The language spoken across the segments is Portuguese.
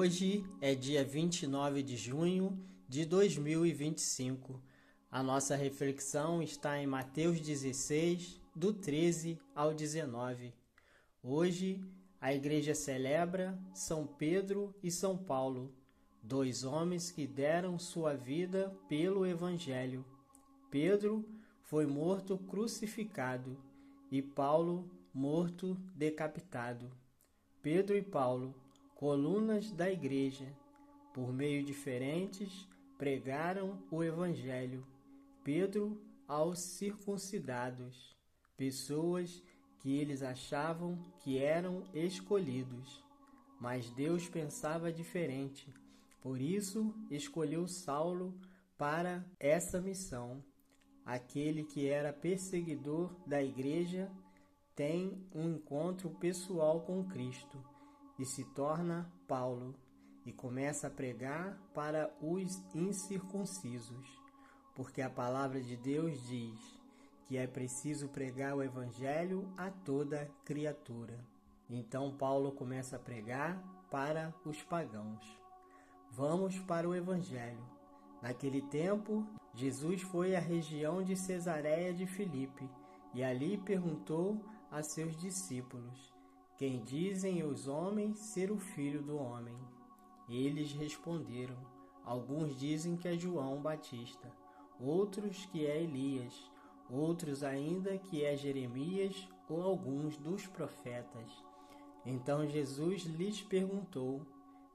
Hoje é dia 29 de junho de 2025. A nossa reflexão está em Mateus 16, do 13 ao 19. Hoje, a igreja celebra São Pedro e São Paulo, dois homens que deram sua vida pelo Evangelho. Pedro foi morto crucificado e Paulo morto decapitado. Pedro e Paulo, colunas da igreja, por meio diferentes, pregaram o Evangelho. Pedro aos circuncidados, pessoas que eles achavam que eram escolhidos. Mas Deus pensava diferente, por isso escolheu Saulo para essa missão. Aquele que era perseguidor da igreja tem um encontro pessoal com Cristo e se torna Paulo e começa a pregar para os incircuncisos, porque a palavra de Deus diz que é preciso pregar o Evangelho a toda criatura. Então Paulo começa a pregar para os pagãos. Vamos para o Evangelho. Naquele tempo, Jesus foi à região de Cesareia de Filipe e ali perguntou a seus discípulos: quem dizem os homens ser o Filho do Homem? Eles responderam: alguns dizem que é João Batista, outros que é Elias, outros ainda que é Jeremias ou alguns dos profetas. Então Jesus lhes perguntou: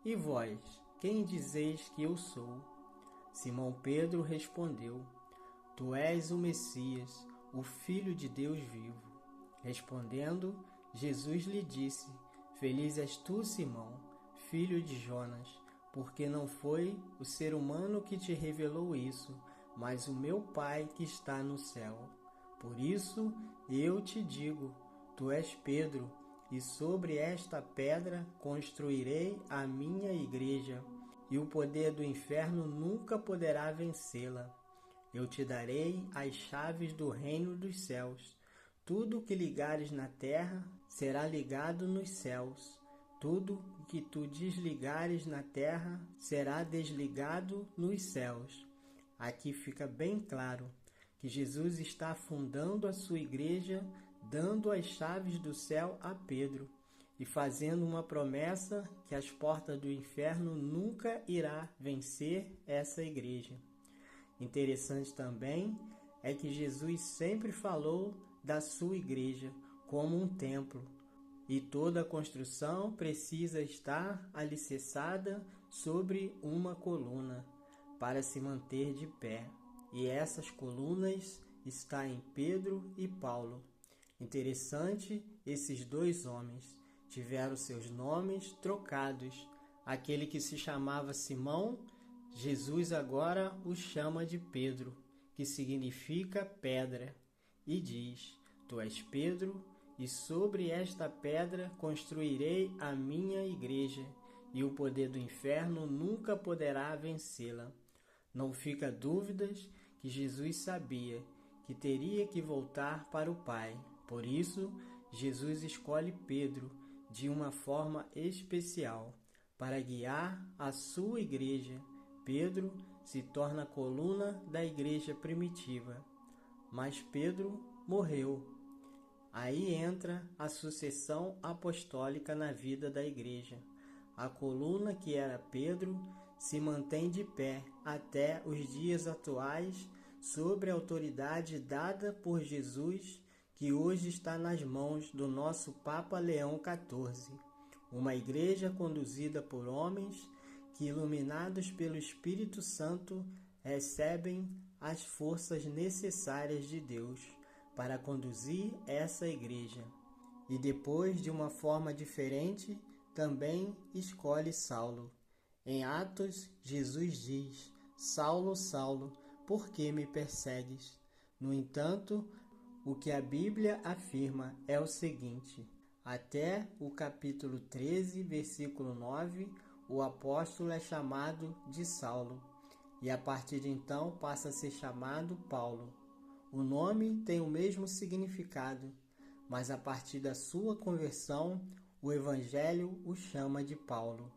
e vós, quem dizeis que eu sou? Simão Pedro respondeu: tu és o Messias, o Filho de Deus vivo. Respondendo, Jesus lhe disse: feliz és tu, Simão, filho de Jonas, porque não foi o ser humano que te revelou isso, mas o meu Pai que está no céu. Por isso eu te digo: tu és Pedro, e sobre esta pedra construirei a minha igreja, e o poder do inferno nunca poderá vencê-la. Eu te darei as chaves do reino dos céus. Tudo o que ligares na terra será ligado nos céus. Tudo o que tu desligares na terra será desligado nos céus. Aqui fica bem claro que Jesus está fundando a sua igreja, dando as chaves do céu a Pedro e fazendo uma promessa que as portas do inferno nunca irá vencer essa igreja. Interessante também é que Jesus sempre falou da sua igreja como um templo, e toda a construção precisa estar alicerçada sobre uma coluna para se manter de pé. E essas colunas estão em Pedro e Paulo. Interessante, esses dois homens tiveram seus nomes trocados. Aquele que se chamava Simão, Jesus agora o chama de Pedro, que significa pedra, e diz: tu és Pedro, e sobre esta pedra construirei a minha igreja, e o poder do inferno nunca poderá vencê-la. Não fica dúvidas que Jesus sabia que teria que voltar para o Pai. Por isso, Jesus escolhe Pedro de uma forma especial para guiar a sua igreja. Pedro se torna a coluna da igreja primitiva, mas Pedro morreu. Aí entra a sucessão apostólica na vida da igreja. A coluna que era Pedro se mantém de pé até os dias atuais sob a autoridade dada por Jesus, que hoje está nas mãos do nosso Papa Leão XIV. Uma igreja conduzida por homens que, iluminados pelo Espírito Santo, recebem as forças necessárias de Deus para conduzir essa igreja. E depois, de uma forma diferente, também escolhe Saulo. Em Atos, Jesus diz: Saulo, Saulo, por que me persegues? No entanto, o que a Bíblia afirma é o seguinte: até o capítulo 13, versículo 9, o apóstolo é chamado de Saulo, e a partir de então passa a ser chamado Paulo. O nome tem o mesmo significado, mas a partir da sua conversão, o Evangelho o chama de Paulo.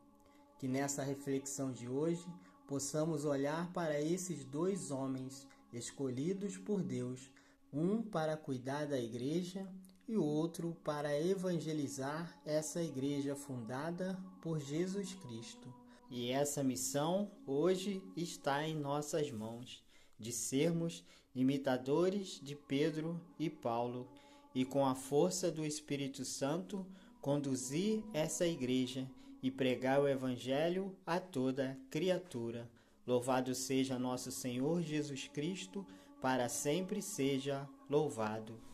Que nessa reflexão de hoje possamos olhar para esses dois homens escolhidos por Deus, um para cuidar da igreja e o outro para evangelizar essa igreja fundada por Jesus Cristo. E essa missão hoje está em nossas mãos, de sermos imitadores de Pedro e Paulo e com a força do Espírito Santo conduzir essa igreja e pregar o Evangelho a toda criatura. Louvado seja nosso Senhor Jesus Cristo, para sempre seja louvado.